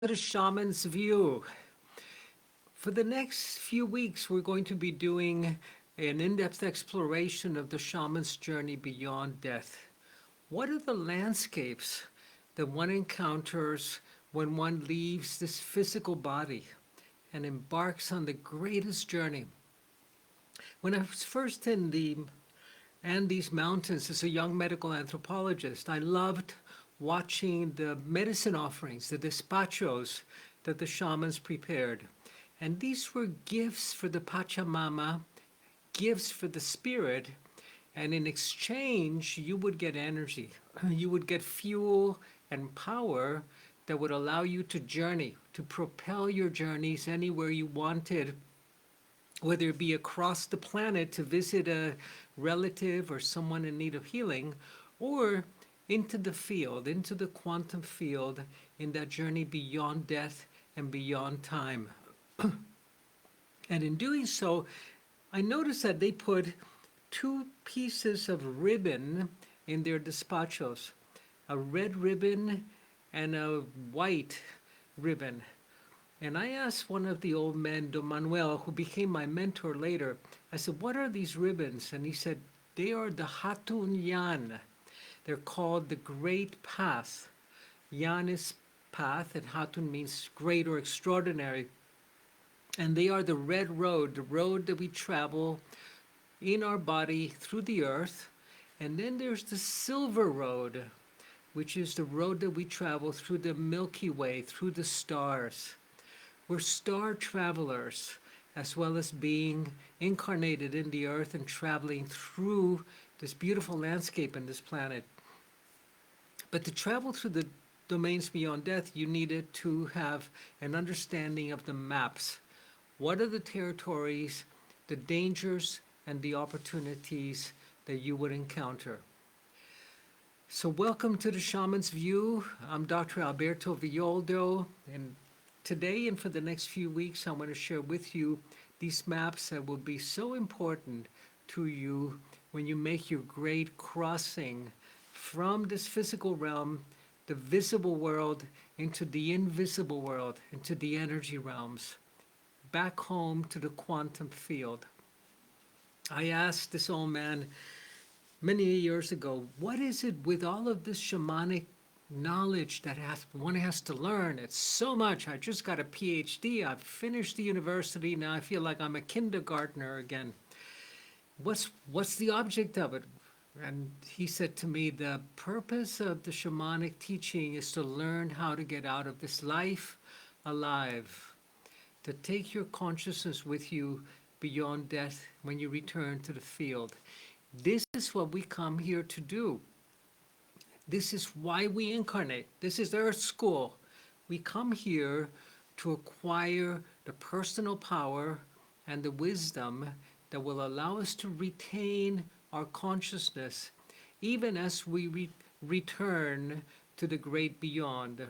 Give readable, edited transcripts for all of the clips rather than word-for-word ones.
The Shaman's View. For the next few weeks, we're going to be doing an in-depth exploration of the shaman's journey beyond death. What are the landscapes that one encounters when one leaves this physical body and embarks on the greatest journey? When I was first in the Andes Mountains as a young medical anthropologist, I loved watching the medicine offerings, the despachos that the shamans prepared. And these were gifts for the Pachamama, gifts for the spirit, and in exchange, you would get energy. You would get fuel and power that would allow you to journey, to propel your journeys anywhere you wanted, whether it be across the planet to visit a relative or someone in need of healing, or into the field, into the quantum field, in that journey beyond death and beyond time. And in doing so, I noticed that they put two pieces of ribbon in their despachos, a red ribbon and a white ribbon. And I asked one of the old men, Don Manuel, who became my mentor later, I said, what are these ribbons? And he said, they are the Hatun Yan. They're called the Great Path. Yan is path, and Hatun means great or extraordinary. And they are the red road, the road that we travel in our body through the earth. And then there's the silver road, which is the road that we travel through the Milky Way, through the stars. We're star travelers, as well as being incarnated in the earth and traveling through this beautiful landscape in this planet. But to travel through the domains beyond death, you needed to have an understanding of the maps. What are the territories, the dangers, and the opportunities that you would encounter? So welcome to the Shaman's View. I'm Dr. Alberto Villoldo, and today and for the next few weeks, I want to share with you these maps that will be so important to you when you make your great crossing from this physical realm, the visible world, into the invisible world, into the energy realms, back home to the quantum field. I asked this old man many years ago, what is it with all of this shamanic knowledge that one has to learn? It's so much. I just got a PhD. I've finished the university. Now I feel like I'm a kindergartner again. What's the object of it? And he said to me, the purpose of the shamanic teaching is to learn how to get out of this life alive, to take your consciousness with you beyond death when you return to the field. This is what we come here to do. This is why we incarnate. This is Earth School. We come here to acquire the personal power and the wisdom that will allow us to retain our consciousness even as we return to the great beyond.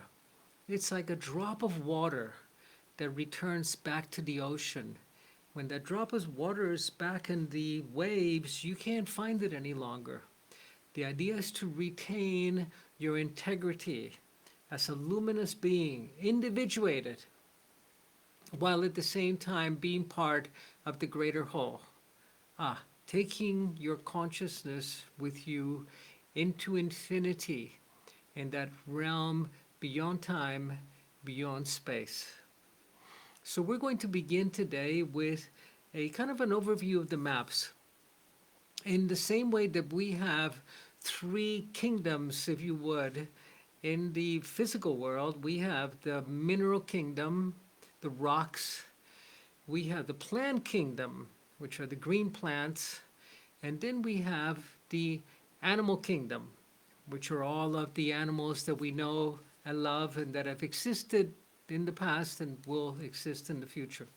It's like a drop of water that returns back to the ocean. When that drop of water is back in the waves, you can't find it any longer. The idea is to retain your integrity as a luminous being, individuated, while at the same time being part of the greater whole. Taking your consciousness with you into infinity in that realm beyond time, beyond space. So we're going to begin today with a kind of an overview of the maps. In the same way that we have three kingdoms, if you would, in the physical world, we have the mineral kingdom, the rocks, we have the plant kingdom, which are the green plants, and then we have the animal kingdom, which are all of the animals that we know and love and that have existed in the past and will exist in the future.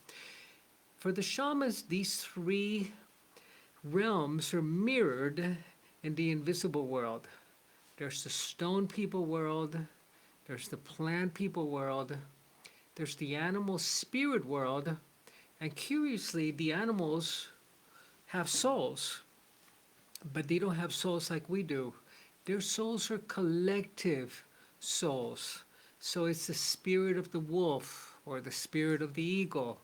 For the shamans, these three realms are mirrored in the invisible world. There's the stone people world, there's the plant people world, there's the animal spirit world, and curiously, the animals have souls, but they don't have souls like we do. Their souls are collective souls. So it's the spirit of the wolf, or the spirit of the eagle,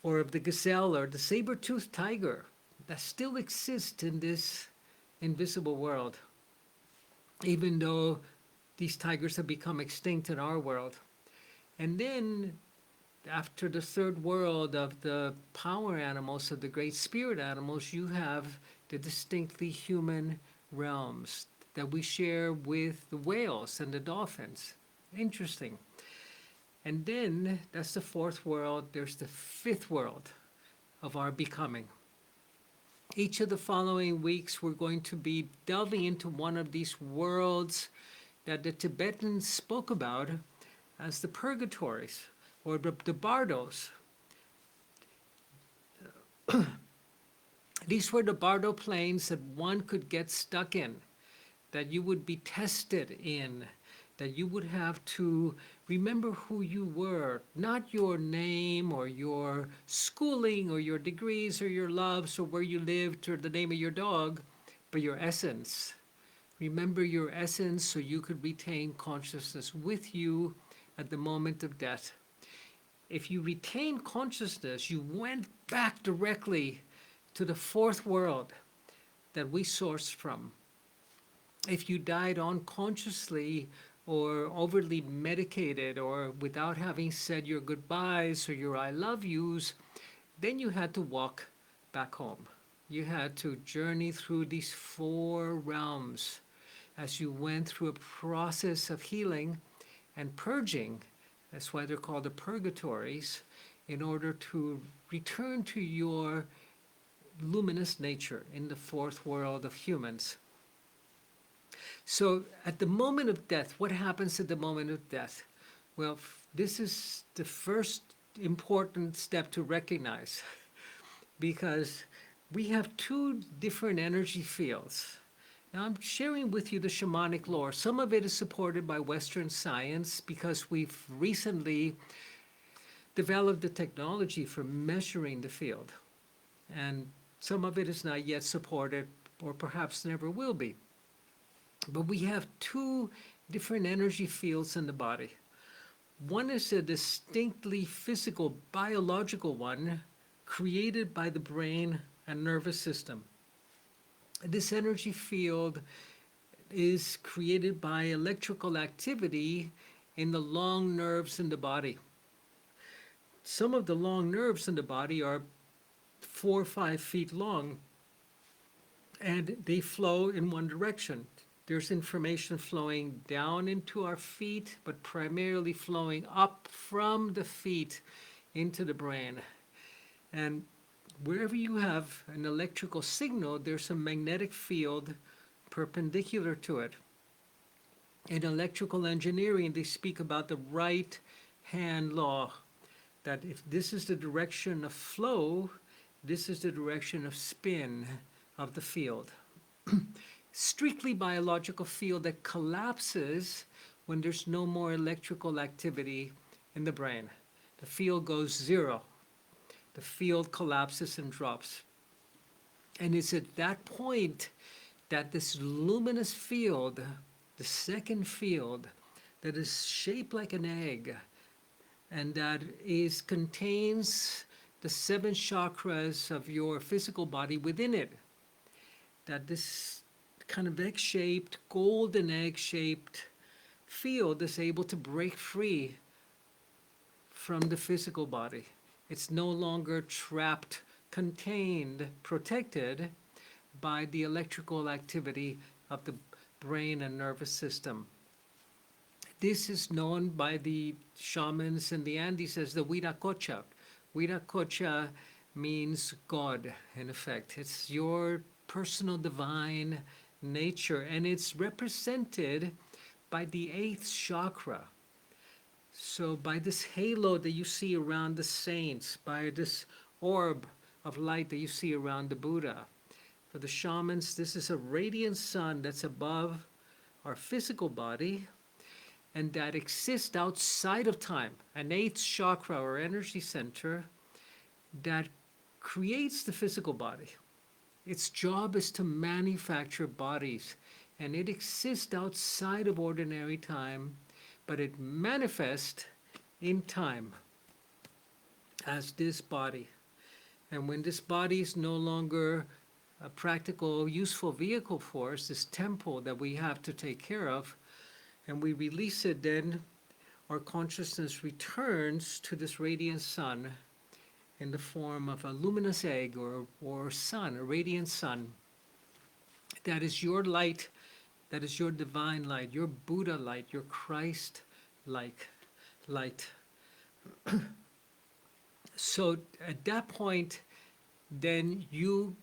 or of the gazelle, or the saber-toothed tiger that still exists in this invisible world, even though these tigers have become extinct in our world. And then, after the third world of the power animals, of the great spirit animals, you have the distinctly human realms that we share with the whales and the dolphins. Interesting. And then, that's the fourth world. There's the fifth world of our becoming. Each of the following weeks, we're going to be delving into one of these worlds that the Tibetans spoke about as the purgatories, or the bardos. These were the bardo planes that one could get stuck in, that you would be tested in, that you would have to remember who you were, not your name or your schooling or your degrees or your loves or where you lived or the name of your dog, but your essence. Remember your essence so you could retain consciousness with you at the moment of death. If you retain consciousness, you went back directly to the fourth world that we sourced from. If you died unconsciously or overly medicated or without having said your goodbyes or your I love yous, then you had to walk back home. You had to journey through these four realms as you went through a process of healing and purging. That's why they're called the purgatories, in order to return to your luminous nature in the fourth world of humans. So at the moment of death, what happens at the moment of death? Well, this is the first important step to recognize, because we have two different energy fields. Now, I'm sharing with you the shamanic lore. Some of it is supported by Western science because we've recently developed the technology for measuring the field. And some of it is not yet supported, or perhaps never will be. But we have two different energy fields in the body. One is a distinctly physical, biological one created by the brain and nervous system. This energy field is created by electrical activity in the long nerves in the body. Some of the long nerves in the body are 4 or 5 feet long, and they flow in one direction. There's information flowing down into our feet, but primarily flowing up from the feet into the brain. And wherever you have an electrical signal, there's a magnetic field perpendicular to it. In electrical engineering, they speak about the right hand law, that if this is the direction of flow, this is the direction of spin of the field. Strictly biological field that collapses when there's no more electrical activity in the brain. The field goes zero. The field collapses and drops. And it's at that point that this luminous field, the second field, that is shaped like an egg, and that contains the 7 chakras of your physical body within it, that this kind of egg-shaped, golden egg-shaped field is able to break free from the physical body. It's no longer trapped, contained, protected by the electrical activity of the brain and nervous system. This is known by the shamans in the Andes as the Viracocha. Viracocha means God, in effect. It's your personal divine nature, and it's represented by the 8th chakra. So by this halo that you see around the saints, by this orb of light that you see around the Buddha. For the shamans, this is a radiant sun that's above our physical body and that exists outside of time, an 8th chakra or energy center that creates the physical body. Its job is to manufacture bodies, and it exists outside of ordinary time, but it manifests in time as this body. And when this body is no longer a practical, useful vehicle for us, this temple that we have to take care of, and we release it, then our consciousness returns to this radiant sun in the form of a luminous egg or sun, a radiant sun. That is your light, that is your divine light, your Buddha light, your Christ-like light. So at that point, then you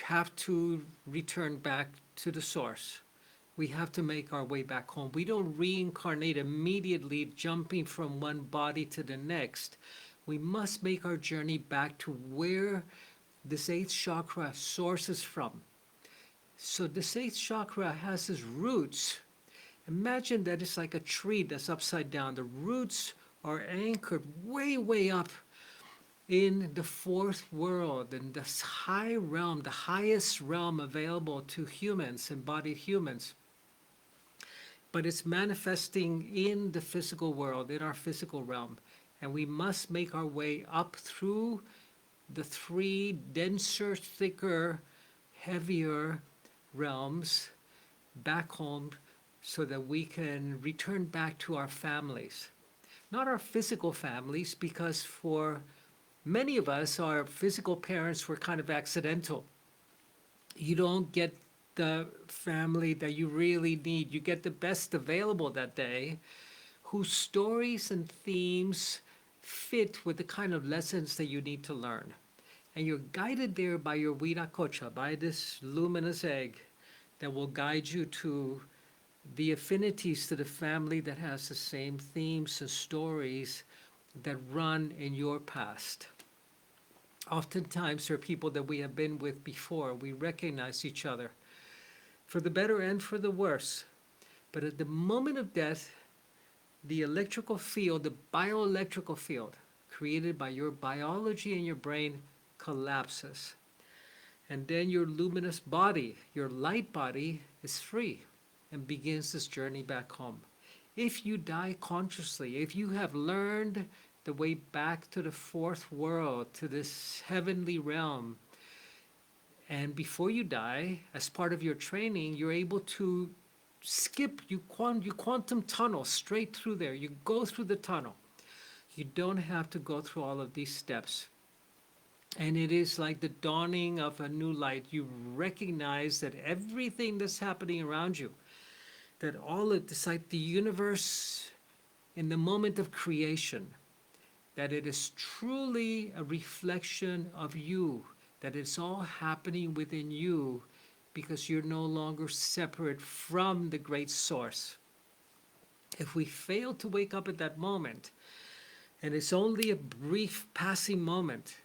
have to return back to the source. We have to make our way back home. We don't reincarnate immediately, jumping from one body to the next. We must make our journey back to where this eighth chakra sources from. So this eighth chakra has its roots. Imagine that it's like a tree that's upside down. The roots are anchored way, way up in the fourth world, in this high realm, the highest realm available to humans, embodied humans. But it's manifesting in the physical world, in our physical realm. And we must make our way up through the three denser, thicker, heavier realms back home so that we can return back to our families. Not our physical families, because for many of us, our physical parents were kind of accidental. You don't get the family that you really need. You get the best available that day, whose stories and themes fit with the kind of lessons that you need to learn. And you're guided there by your Viracocha, by this luminous egg that will guide you to the affinities to the family that has the same themes and stories that run in your past. Oftentimes, there are people that we have been with before. We recognize each other, for the better and for the worse. But at the moment of death, the electrical field, the bioelectrical field created by your biology and your brain collapses. And then your luminous body, your light body, is free and begins this journey back home. If you die consciously, if you have learned the way back to the fourth world, to this heavenly realm, and before you die, as part of your training, you're able to skip, you quantum tunnel straight through there. You go through the tunnel. You don't have to go through all of these steps. And it is like the dawning of a new light. You recognize that everything that's happening around you, that all of this, like the universe in the moment of creation, that it is truly a reflection of you, that it's all happening within you because you're no longer separate from the great source. If we fail to wake up at that moment, and it's only a brief passing moment,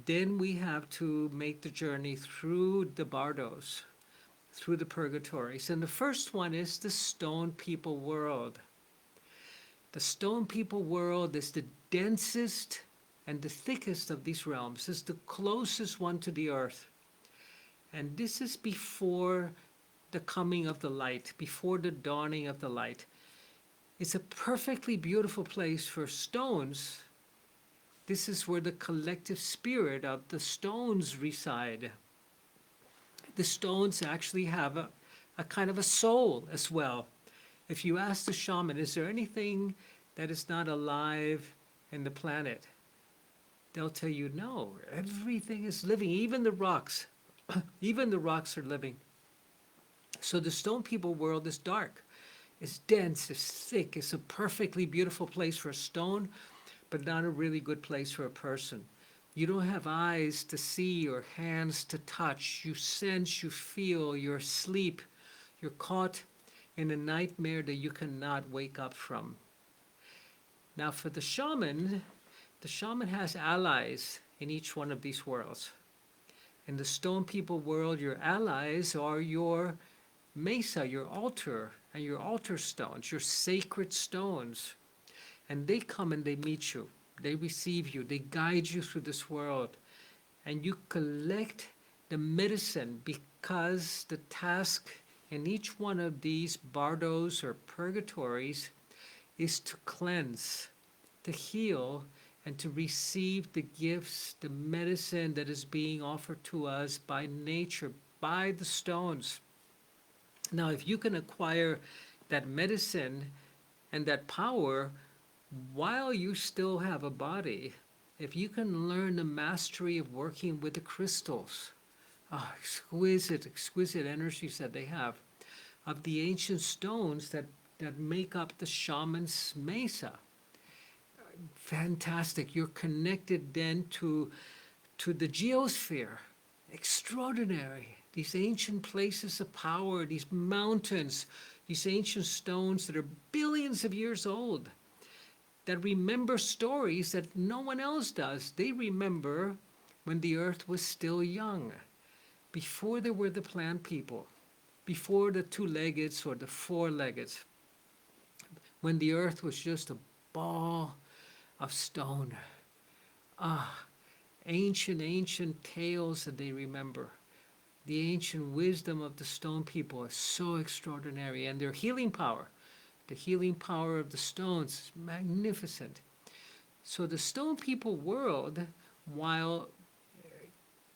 then we have to make the journey through the bardos, through the purgatories. And the first one is the stone people world. The stone people world is the densest and the thickest of these realms. It's the closest one to the earth. And this is before the coming of the light, before the dawning of the light. It's a perfectly beautiful place for stones. This is where the collective spirit of the stones reside. The stones actually have a kind of a soul as well. If you ask the shaman, is there anything that is not alive in the planet? They'll tell you, no, everything is living, even the rocks. Even the rocks are living. So the stone people world is dark. It's dense, it's thick, it's a perfectly beautiful place for a stone, but not a really good place for a person. You don't have eyes to see or hands to touch. You sense, you feel, you're asleep. You're caught in a nightmare that you cannot wake up from. Now for the shaman has allies in each one of these worlds. In the stone people world, your allies are your mesa, your altar, and your altar stones, your sacred stones. And they come and they meet you. They receive you. They guide you through this world. And you collect the medicine, because the task in each one of these bardos or purgatories is to cleanse, to heal, and to receive the gifts, the medicine that is being offered to us by nature, by the stones. Now, if you can acquire that medicine and that power while you still have a body, if you can learn the mastery of working with the crystals, exquisite, exquisite energies that they have, of the ancient stones that make up the shaman's mesa. Fantastic. You're connected then to the geosphere. Extraordinary. These ancient places of power, these mountains, these ancient stones that are billions of years old, that remember stories that no one else does. They remember when the earth was still young, before there were the plant people, before the two-leggeds or the four-leggeds, when the earth was just a ball of stone. Ancient, ancient tales that they remember. The ancient wisdom of the stone people is so extraordinary, and their healing power, the healing power of the stones, is magnificent. So the stone people world, while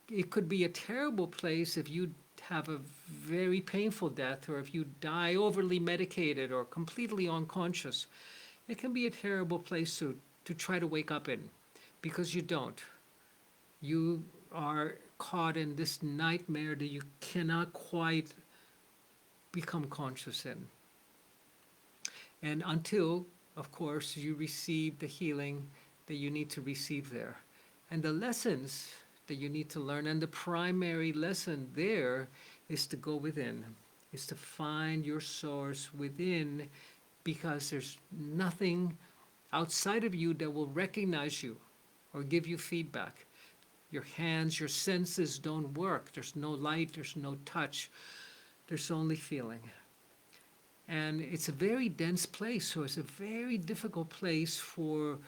it could be a terrible place if you have a very painful death, or if you die overly medicated or completely unconscious, it can be a terrible place to try to wake up in, because you don't. You are caught in this nightmare that you cannot quite become conscious in. And until, of course, you receive the healing that you need to receive there. And the lessons that you need to learn, and the primary lesson there is to go within, is to find your source within, because there's nothing outside of you that will recognize you or give you feedback. Your hands, your senses don't work. There's no light, there's no touch, there's only feeling. And it's a very dense place, so it's a very difficult place for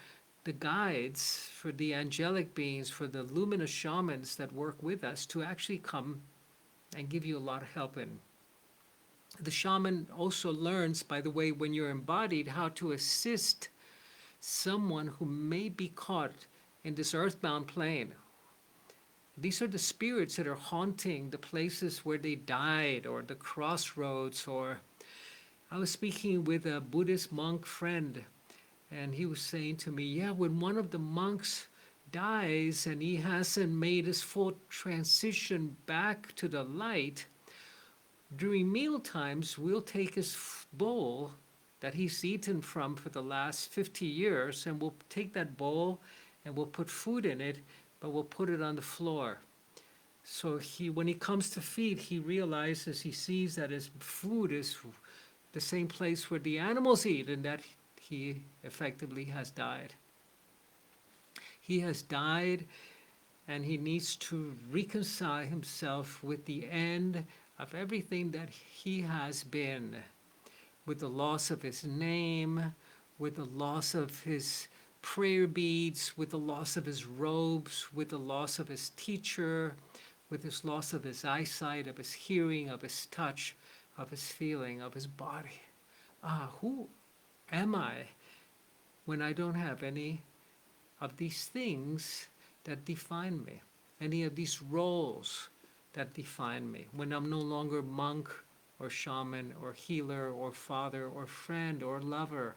the guides, for the angelic beings, for the luminous shamans that work with us to actually come and give you a lot of help in. The shaman also learns, by the way, when you're embodied, how to assist someone who may be caught in this earthbound plane. These are the spirits that are haunting the places where they died, or the crossroads. Or I was speaking with a Buddhist monk friend, and he was saying to me, yeah, when one of the monks dies and he hasn't made his full transition back to the light, during meal times, we'll take his bowl that he's eaten from for the last 50 years, and we'll take that bowl and we'll put food in it, but we'll put it on the floor. So when he comes to feed, he realizes, he sees that his food is the same place where the animals eat, and that he effectively has died. He has died, and he needs to reconcile himself with the end of everything that he has been, with the loss of his name, with the loss of his prayer beads, with the loss of his robes, with the loss of his teacher, with his loss of his eyesight, of his hearing, of his touch, of his feeling, of his body. Who am I when I don't have any of these things that define me, any of these roles that define me, when I'm no longer monk or shaman or healer or father or friend or lover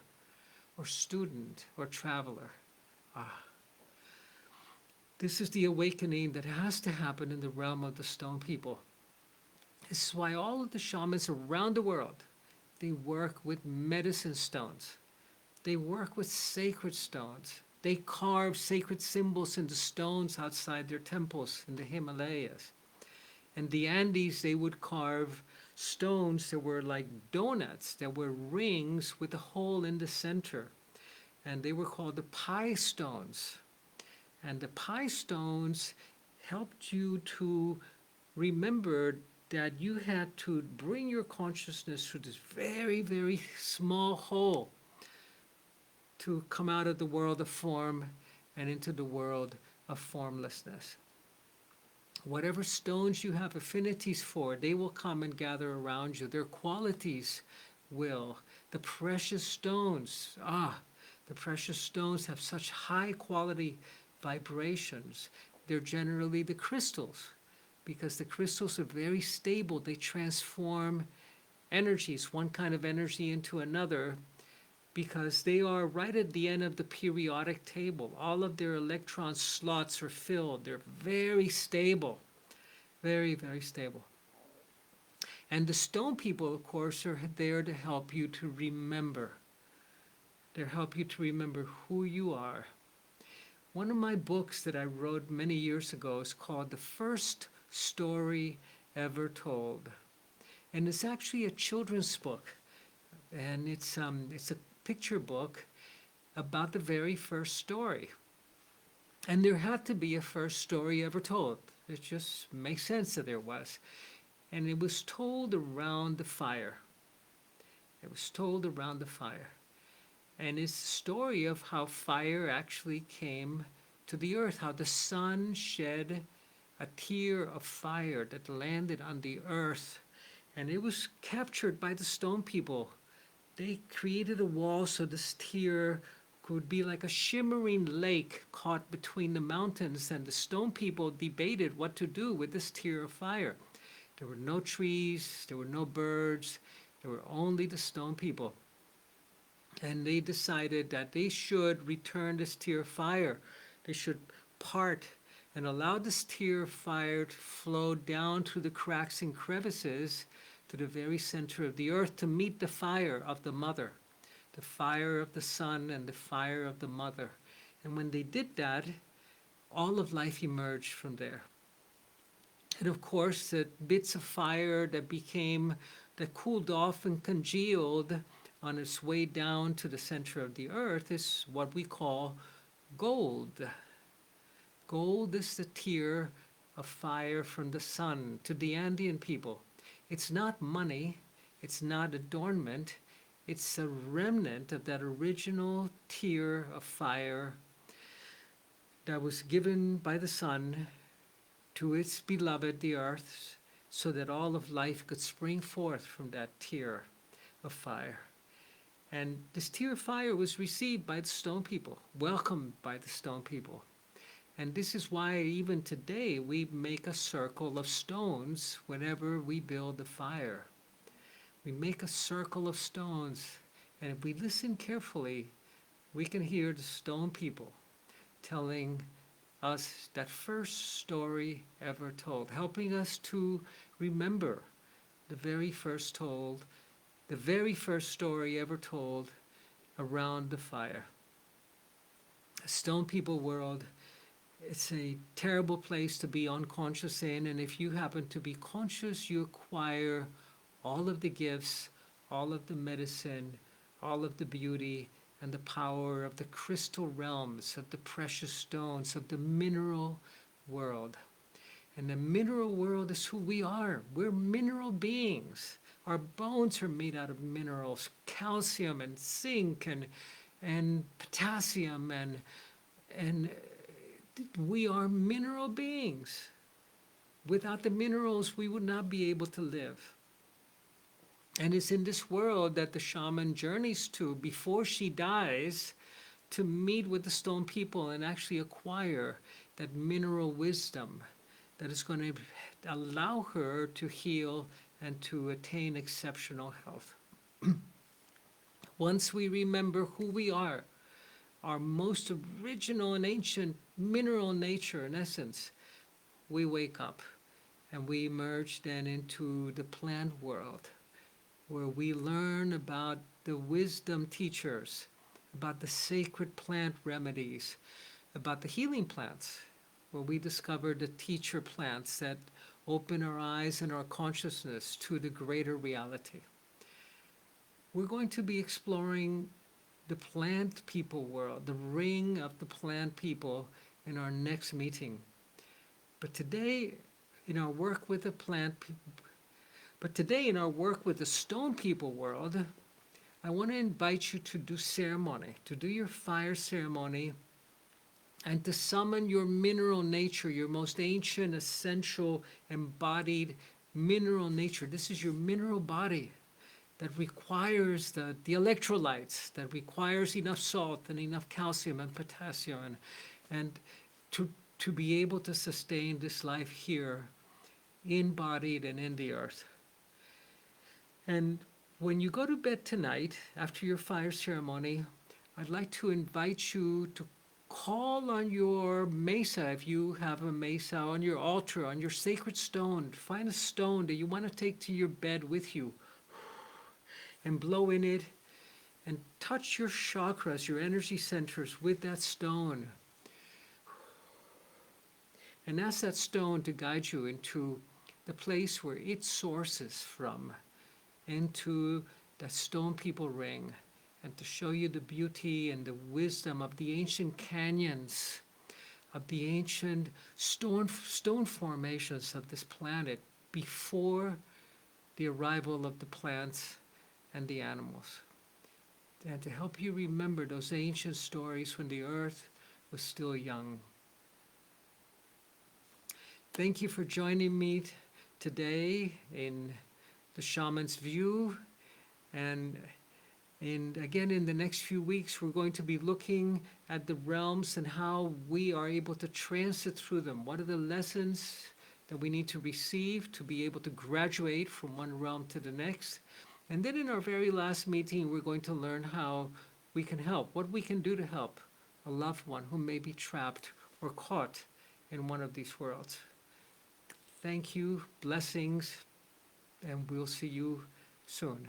or student or traveler? This is the awakening that has to happen in the realm of the stone people. This is why all of the shamans around the world, they work with medicine stones. They work with sacred stones. They carve sacred symbols into stones outside their temples in the Himalayas. In the Andes, they would carve stones that were like donuts, that were rings with a hole in the center. And they were called the pi stones. And the pi stones helped you to remember that you had to bring your consciousness through this very, very small hole to come out of the world of form and into the world of formlessness. Whatever stones you have affinities for, they will come and gather around you. Their qualities will. The precious stones, the precious stones have such high quality vibrations. They're generally the crystals, because the crystals are very stable. They transform energies, one kind of energy into another, because they are right at the end of the periodic table. All of their electron slots are filled. They're very stable, very, very stable. And the stone people, of course, are there to help you to remember. They help you to remember who you are. One of my books that I wrote many years ago is called The First Story Ever Told. And it's actually a children's book. And it's a picture book about the very first story. And there had to be a first story ever told. It just makes sense that there was. And it was told around the fire. It was told around the fire. And it's the story of how fire actually came to the earth, how the sun shed a tear of fire that landed on the earth. And it was captured by the stone people. They created a wall so this tear could be like a shimmering lake caught between the mountains, and the stone people debated what to do with this tear of fire. There were no trees, there were no birds, there were only the stone people. And they decided that they should return this tear of fire. They should part and allow this tear of fire to flow down through the cracks and crevices to the very center of the earth to meet the fire of the mother, the fire of the sun and the fire of the mother. And when they did that, all of life emerged from there. And of course, the bits of fire that cooled off and congealed on its way down to the center of the earth is what we call gold. Gold is the tear of fire from the sun to the Andean people. It's not money, it's not adornment, it's a remnant of that original tear of fire that was given by the sun to its beloved, the earth, so that all of life could spring forth from that tear of fire. And this tear of fire was received by the stone people, welcomed by the stone people. And this is why even today we make a circle of stones whenever we build a fire. We make a circle of stones, and if we listen carefully, we can hear the stone people telling us that first story ever told, helping us to remember the very first story ever told around the fire. The stone people world, it's a terrible place to be unconscious in, and if you happen to be conscious, you acquire all of the gifts, all of the medicine, all of the beauty, and the power of the crystal realms, of the precious stones, of the mineral world. And the mineral world is who we are. We're mineral beings. Our bones are made out of minerals, calcium and zinc and potassium, and we are mineral beings. Without the minerals, we would not be able to live. And it's in this world that the shaman journeys to before she dies to meet with the stone people and actually acquire that mineral wisdom that is going to allow her to heal and to attain exceptional health. Once we remember who we are, our most original and ancient mineral nature, in essence, we wake up and we emerge then into the plant world, where we learn about the wisdom teachers, about the sacred plant remedies, about the healing plants, where we discover the teacher plants that open our eyes and our consciousness to the greater reality. We're going to be exploring the plant people world, the ring of the plant people, in our next meeting. But today, in our work with the stone people world, I want to invite you to do ceremony, to do your fire ceremony, and to summon your mineral nature, your most ancient, essential, embodied mineral nature. This is your mineral body that requires the electrolytes, that requires enough salt and enough calcium and potassium, and to be able to sustain this life here, embodied and in the earth. And when you go to bed tonight, after your fire ceremony, I'd like to invite you to call on your mesa, if you have a mesa, on your altar, on your sacred stone. Find a stone that you want to take to your bed with you and blow in it and touch your chakras, your energy centers with that stone. And ask that stone to guide you into the place where it sources from, into the stone people ring, and to show you the beauty and the wisdom of the ancient canyons, of the ancient stone formations of this planet before the arrival of the plants and the animals. And to help you remember those ancient stories when the earth was still young. Thank you for joining me today in the Shaman's View. And again, in the next few weeks, we're going to be looking at the realms and how we are able to transit through them. What are the lessons that we need to receive to be able to graduate from one realm to the next? And then in our very last meeting, we're going to learn how we can help, what we can do to help a loved one who may be trapped or caught in one of these worlds. Thank you, blessings, and we'll see you soon.